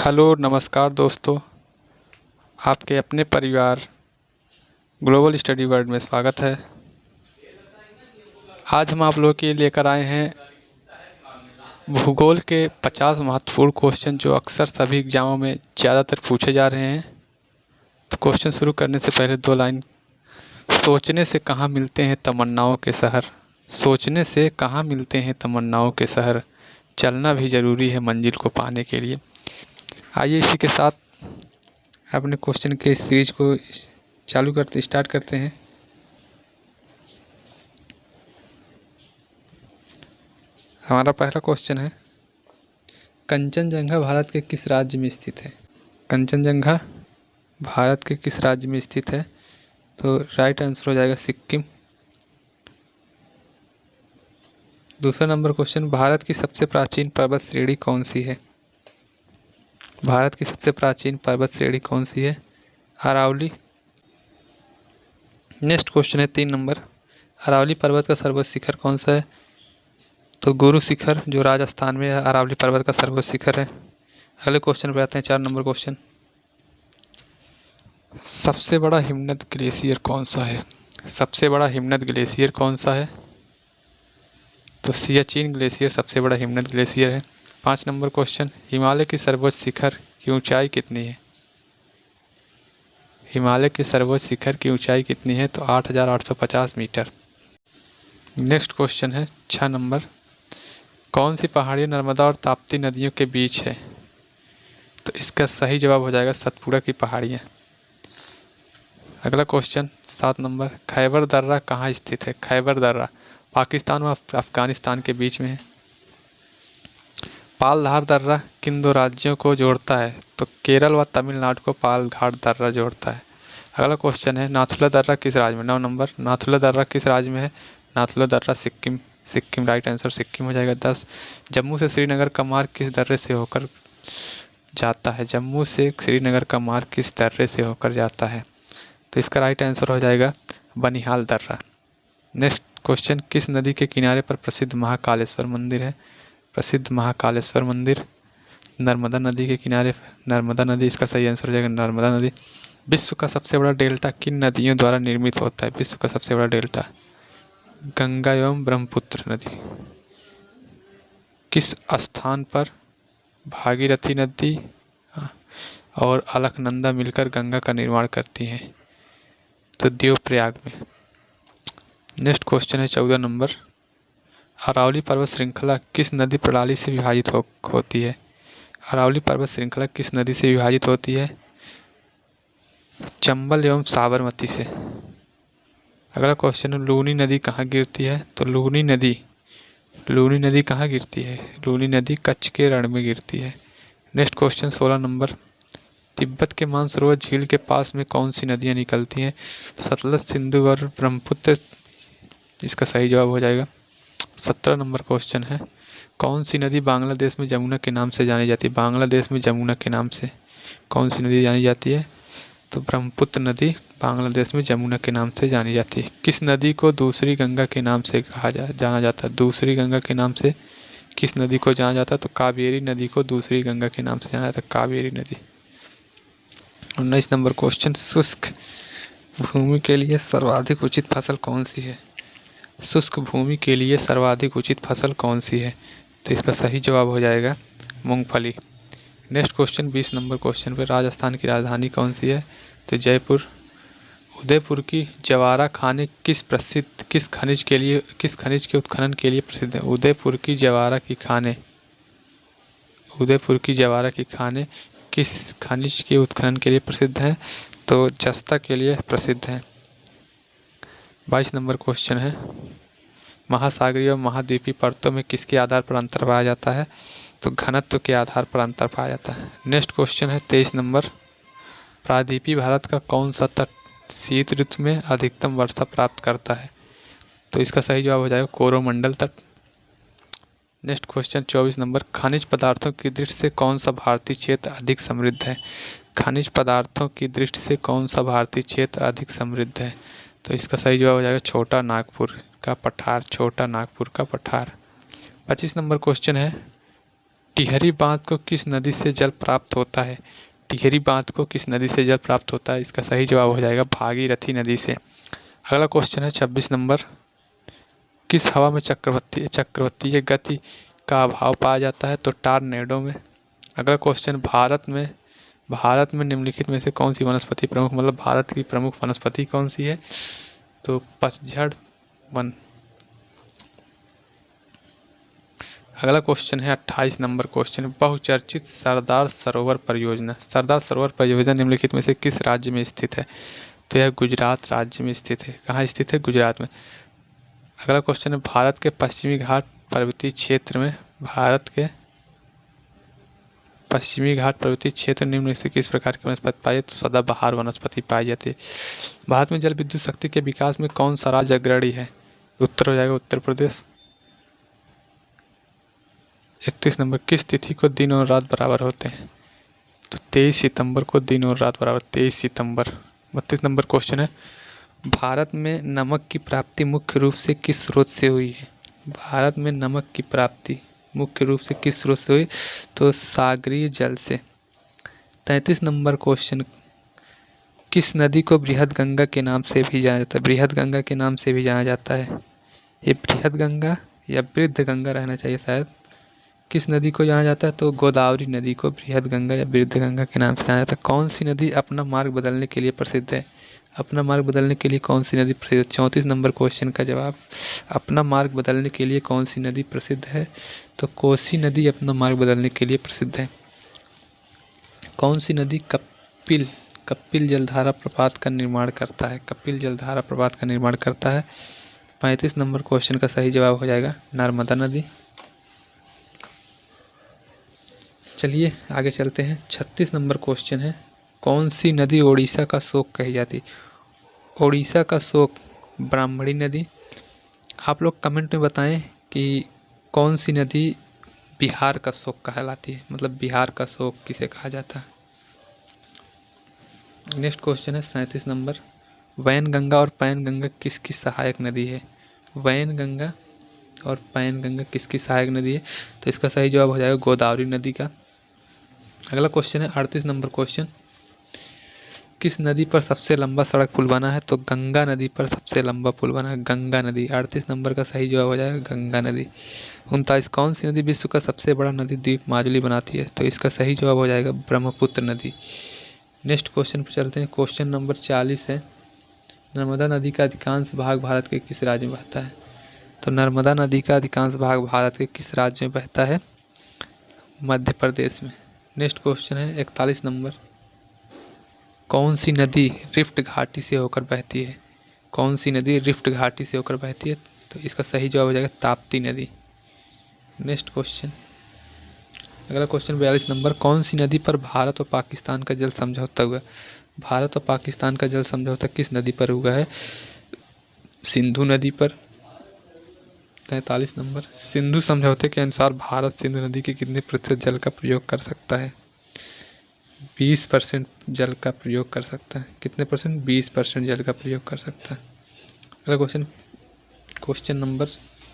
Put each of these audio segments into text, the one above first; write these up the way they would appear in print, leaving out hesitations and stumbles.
Hello नमस्कार दोस्तों, आपके अपने परिवार ग्लोबल स्टडी वर्ल्ड में स्वागत है। आज हम आप लोगों के लिए लेकर आए हैं भूगोल के 50 महत्वपूर्ण क्वेश्चन जो अक्सर सभी एग्जामों में ज़्यादातर पूछे जा रहे हैं। तो क्वेश्चन शुरू करने से पहले दो लाइन। सोचने से कहाँ मिलते हैं तमन्नाओं के शहर, सोचने से कहाँ मिलते हैं तमन्नाओं के शहर, चलना भी ज़रूरी है मंजिल को पाने के लिए। आइए इसी के साथ अपने क्वेश्चन के सीरीज को स्टार्ट करते हैं। हमारा पहला क्वेश्चन है, कंचनजंगा भारत के किस राज्य में स्थित है? कंचनजंगा भारत के किस राज्य में स्थित है? तो राइट आंसर हो जाएगा सिक्किम। दूसरा नंबर क्वेश्चन, भारत की सबसे प्राचीन पर्वत श्रेणी कौन सी है? भारत की सबसे प्राचीन पर्वत श्रेणी कौन सी है? अरावली। नेक्स्ट क्वेश्चन है 3 नंबर, अरावली पर्वत का सर्वोच्च शिखर कौन सा है? तो गुरु शिखर जो राजस्थान में है, अरावली पर्वत का सर्वोच्च शिखर है। अगले क्वेश्चन पे आते हैं 4 नंबर क्वेश्चन, सबसे बड़ा हिमनद ग्लेशियर कौन सा है? सबसे बड़ा हिमनद ग्लेशियर कौन सा है? तो सियाचिन ग्लेशियर सबसे बड़ा हिमनद ग्लेशियर है। 5 नंबर क्वेश्चन, हिमालय की सर्वोच्च शिखर की ऊंचाई कितनी है? हिमालय की सर्वोच्च शिखर की ऊंचाई कितनी है? तो 8,850 मीटर। नेक्स्ट क्वेश्चन है 6 नंबर, कौन सी पहाड़ी नर्मदा और ताप्ती नदियों के बीच है? तो इसका सही जवाब हो जाएगा सतपुड़ा की पहाड़ियाँ। अगला क्वेश्चन 7 नंबर, खैबर दर्रा कहाँ स्थित है? खैबर दर्रा पाकिस्तान और अफगानिस्तान के बीच में है। पालधार दर्रा किन दो राज्यों को जोड़ता है? तो केरल व तमिलनाडु को पालघाट दर्रा जोड़ता है। अगला क्वेश्चन है, नाथुला दर्रा किस राज्य में? 9 नंबर, नाथुला दर्रा किस राज्य में है? नाथुला दर्रा सिक्किम। सिक्किम राइट आंसर सिक्किम हो जाएगा। 10, जम्मू से श्रीनगर का मार्ग किस दर्रे से होकर जाता है? जम्मू से श्रीनगर का मार्ग किस दर्रे से होकर जाता है? तो इसका राइट आंसर हो जाएगा बनिहाल दर्रा। नेक्स्ट क्वेश्चन, किस नदी के किनारे पर प्रसिद्ध महाकालेश्वर मंदिर है? प्रसिद्ध महाकालेश्वर मंदिर नर्मदा नदी के किनारे, नर्मदा नदी इसका सही आंसर हो जाएगा नर्मदा नदी। विश्व का सबसे बड़ा डेल्टा किन नदियों द्वारा निर्मित होता है? विश्व का सबसे बड़ा डेल्टा गंगा एवं ब्रह्मपुत्र नदी। किस स्थान पर भागीरथी नदी और अलकनंदा मिलकर गंगा का निर्माण करती हैं? तो देवप्रयाग में। नेक्स्ट क्वेश्चन है 14 नंबर, अरावली पर्वत श्रृंखला किस नदी प्रणाली से विभाजित होती है? अरावली पर्वत श्रृंखला किस नदी से विभाजित होती है? चंबल एवं साबरमती से। अगला क्वेश्चन है, लूनी नदी कहाँ गिरती है? तो लूनी नदी कहाँ गिरती है? लूनी नदी कच्छ के रण में गिरती है। नेक्स्ट क्वेश्चन 16 नंबर, तिब्बत के मानसरोवर झील के पास में कौन सी नदियाँ निकलती हैं? सतलज, सिंधु और ब्रह्मपुत्र इसका सही जवाब हो जाएगा। 17 नंबर क्वेश्चन है, कौन सी नदी बांग्लादेश में जमुना के नाम से जानी जाती है? बांग्लादेश में जमुना के नाम से कौन सी नदी जानी जाती है? तो ब्रह्मपुत्र नदी बांग्लादेश में जमुना के नाम से जानी जाती है। किस नदी को दूसरी गंगा के नाम से जाना जाता है? दूसरी गंगा के नाम से किस नदी को जाना जाता है? तो कावेरी नदी को दूसरी गंगा के नाम से जाना जाता है, कावेरी नदी। 19 नंबर क्वेश्चन, शुष्क भूमि के लिए सर्वाधिक उचित फसल कौन सी है? शुष्क भूमि के लिए सर्वाधिक उचित फसल कौन सी है? तो इसका सही जवाब हो जाएगा मूंगफली। नेक्स्ट क्वेश्चन 20 नंबर क्वेश्चन पे, राजस्थान की राजधानी कौन सी है? तो जयपुर। उदयपुर की जवारा खाने किस खनिज के उत्खनन के लिए प्रसिद्ध है? उदयपुर की जवारा की खाने किस खनिज के उत्खनन के लिए प्रसिद्ध है? तो जस्ता के लिए प्रसिद्ध है। 22 नंबर क्वेश्चन है, महासागरीय और महाद्वीपीय परतों में किसके आधार पर अंतर पाया जाता है? तो घनत्व के आधार पर अंतर पाया जाता है। नेक्स्ट क्वेश्चन है 23 नंबर, प्रायद्वीपीय भारत का कौन सा तट शीत ऋतु में अधिकतम वर्षा प्राप्त करता है? तो इसका सही जवाब हो जाएगा कोरोमंडल तट। नेक्स्ट क्वेश्चन 24 नंबर, खनिज पदार्थों की दृष्टि से कौन सा भारतीय क्षेत्र अधिक समृद्ध है? खनिज पदार्थों की दृष्टि से कौन सा भारतीय क्षेत्र अधिक समृद्ध है? तो इसका सही जवाब हो जाएगा छोटा नागपुर का पठार। 25 नंबर क्वेश्चन है, टिहरी बांध को किस नदी से जल प्राप्त होता है? टिहरी बांध को किस नदी से जल प्राप्त होता है? इसका सही जवाब हो जाएगा भागीरथी नदी से। अगला क्वेश्चन है 26 नंबर, किस हवा में चक्रवतीय गति का अभाव पाया जाता है? तो टॉर्नेडो में। अगला क्वेश्चन, भारत में निम्नलिखित में से कौन सी वनस्पति प्रमुख, मतलब भारत की प्रमुख वनस्पति कौन सी है? तो पतझड़ वन। अगला क्वेश्चन है 28 नंबर क्वेश्चन, बहुचर्चित सरदार सरोवर परियोजना। सरदार सरोवर परियोजना निम्नलिखित में से किस राज्य में स्थित है? तो यह गुजरात राज्य में स्थित है। कहाँ स्थित है? गुजरात में। अगला क्वेश्चन है, भारत के पश्चिमी घाट पर्वतीय क्षेत्र निम्न में से किस प्रकार की वनस्पति पाई जाती है? तो सदाबहार वनस्पति पाई जाती है। भारत में जल विद्युत शक्ति के विकास में कौन सा राज्य अग्रणी है? उत्तर हो जाएगा उत्तर प्रदेश। 31 नंबर, किस तिथि को दिन और रात बराबर होते हैं? तो 23 सितंबर को दिन और रात बराबर, 23 सितंबर। 32 नंबर क्वेश्चन है, भारत में नमक की प्राप्ति मुख्य रूप से किस स्रोत से हुई है? भारत में नमक की प्राप्ति मुख्य रूप से किस स्रोत से हुई? तो सागरीय जल से। 33 नंबर क्वेश्चन, किस नदी को बृहद गंगा के नाम से भी जाना जाता है? बृहद गंगा के नाम से भी जाना जाता है। ये बृहद गंगा या वृद्ध गंगा रहना चाहिए शायद। किस नदी को जाना जाता है? तो गोदावरी नदी को बृहद गंगा या वृद्ध गंगा के नाम से जाना जाता है। कौन सी नदी अपना मार्ग बदलने के लिए प्रसिद्ध है? अपना मार्ग बदलने के लिए कौन सी नदी प्रसिद्ध है? 34 नंबर क्वेश्चन का जवाब, अपना मार्ग बदलने के लिए कौन सी नदी प्रसिद्ध है? तो कोसी नदी अपना मार्ग बदलने के लिए प्रसिद्ध है। कौन सी नदी कपिल जलधारा प्रपात का निर्माण करता है? कपिल जलधारा प्रपात का निर्माण करता है। 35 नंबर क्वेश्चन का सही जवाब हो जाएगा नर्मदा नदी। चलिए आगे चलते हैं। 36 नंबर क्वेश्चन है, कौन सी नदी ओडिशा का शोक कही जाती? ओडिशा का शोक ब्राह्मणी नदी। आप लोग कमेंट में बताएं कि कौन सी नदी बिहार का शोक कहलाती है, मतलब बिहार का शोक किसे कहा जाता है। नेक्स्ट क्वेश्चन है 37 नंबर, वैनगंगा और पैनगंगा किसकी सहायक नदी है? वैनगंगा और पैनगंगा किसकी सहायक नदी है? तो इसका सही जवाब हो जाएगा गोदावरी नदी का। अगला क्वेश्चन है 38 नंबर क्वेश्चन, किस नदी पर सबसे लंबा सड़क पुल बना है? तो गंगा नदी पर सबसे लंबा पुल बना है, गंगा नदी। 38 नंबर का सही जवाब हो जाएगा गंगा नदी। 39, कौन सी नदी विश्व का सबसे बड़ा नदी द्वीप माजुली बनाती है? तो इसका सही जवाब हो जाएगा ब्रह्मपुत्र नदी। नेक्स्ट क्वेश्चन पर चलते हैं। क्वेश्चन नंबर 40 है, नर्मदा नदी का अधिकांश भाग भारत के किस राज्य में बहता है? तो नर्मदा नदी का अधिकांश भाग भारत के किस राज्य में बहता है? मध्य प्रदेश में। नेक्स्ट क्वेश्चन है 41 नंबर, कौन सी नदी रिफ्ट घाटी से होकर बहती है? कौन सी नदी रिफ्ट घाटी से होकर बहती है? तो इसका सही जवाब हो जाएगा ताप्ती नदी। नेक्स्ट क्वेश्चन, अगला क्वेश्चन 42 नंबर, कौन सी नदी पर भारत और पाकिस्तान का जल समझौता हुआ? भारत और पाकिस्तान का जल समझौता किस नदी पर हुआ है? सिंधु नदी पर। 43 नंबर, सिंधु समझौते के अनुसार भारत सिंधु नदी के कितने प्रतिशत जल का प्रयोग कर सकता है? 20% जल का प्रयोग कर सकता है। कितने परसेंट? 20% जल का प्रयोग कर सकता है। अगला क्वेश्चन नंबर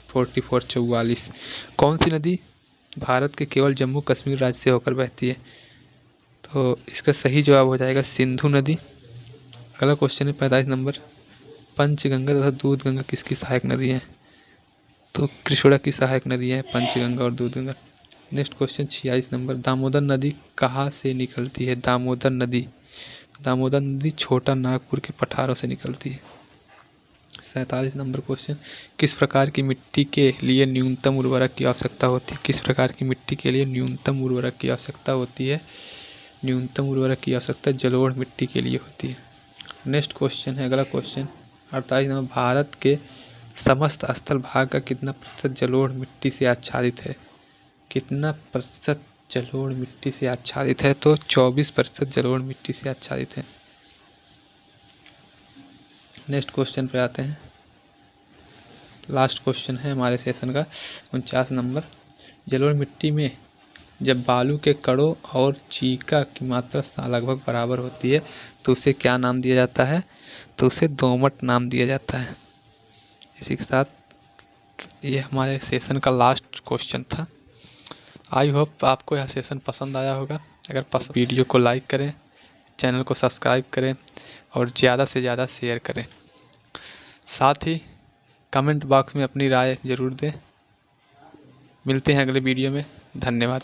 44, कौन सी नदी भारत के केवल जम्मू कश्मीर राज्य से होकर बहती है? तो इसका सही जवाब हो जाएगा सिंधु नदी। अगला क्वेश्चन है 45 नंबर, पंचगंगा तथा दूधगंगा किसकी सहायक नदी है? तो कृष्णा की सहायक नदी है पंचगंगा और Dudhganga. Next question 46 number, Damodar नदी कहाँ से निकलती है? दामोदर नदी छोटा नागपुर के पठारों से निकलती है। 47 नंबर क्वेश्चन, किस प्रकार की मिट्टी के लिए न्यूनतम उर्वरक की आवश्यकता होती है? किस प्रकार की मिट्टी के लिए न्यूनतम उर्वरक की आवश्यकता होती है? न्यूनतम उर्वरक की आवश्यकता जलोढ़ मिट्टी के लिए होती है। नेक्स्ट क्वेश्चन है अगला क्वेश्चन 48 नंबर, भारत के समस्त स्थल भाग का कितना प्रतिशत जलोढ़ मिट्टी से आच्छादित है? कितना प्रतिशत जलोढ़ मिट्टी से आच्छादित है? तो 24% जलोढ़ मिट्टी से आच्छादित है। नेक्स्ट क्वेश्चन पे आते हैं, लास्ट क्वेश्चन है हमारे सेशन का 49 नंबर, जलोढ़ मिट्टी में जब बालू के कणों और चीका की मात्रा लगभग बराबर होती है तो उसे क्या नाम दिया जाता है? तो उसे दोमट नाम दिया जाता है। इसी के साथ ये हमारे सेशन का लास्ट क्वेश्चन था। आई होप आपको यह सेशन पसंद आया होगा। अगर पसंद वीडियो को लाइक करें, चैनल को सब्सक्राइब करें और ज़्यादा से ज़्यादा शेयर करें। साथ ही कमेंट बॉक्स में अपनी राय ज़रूर दें। मिलते हैं अगले वीडियो में। धन्यवाद।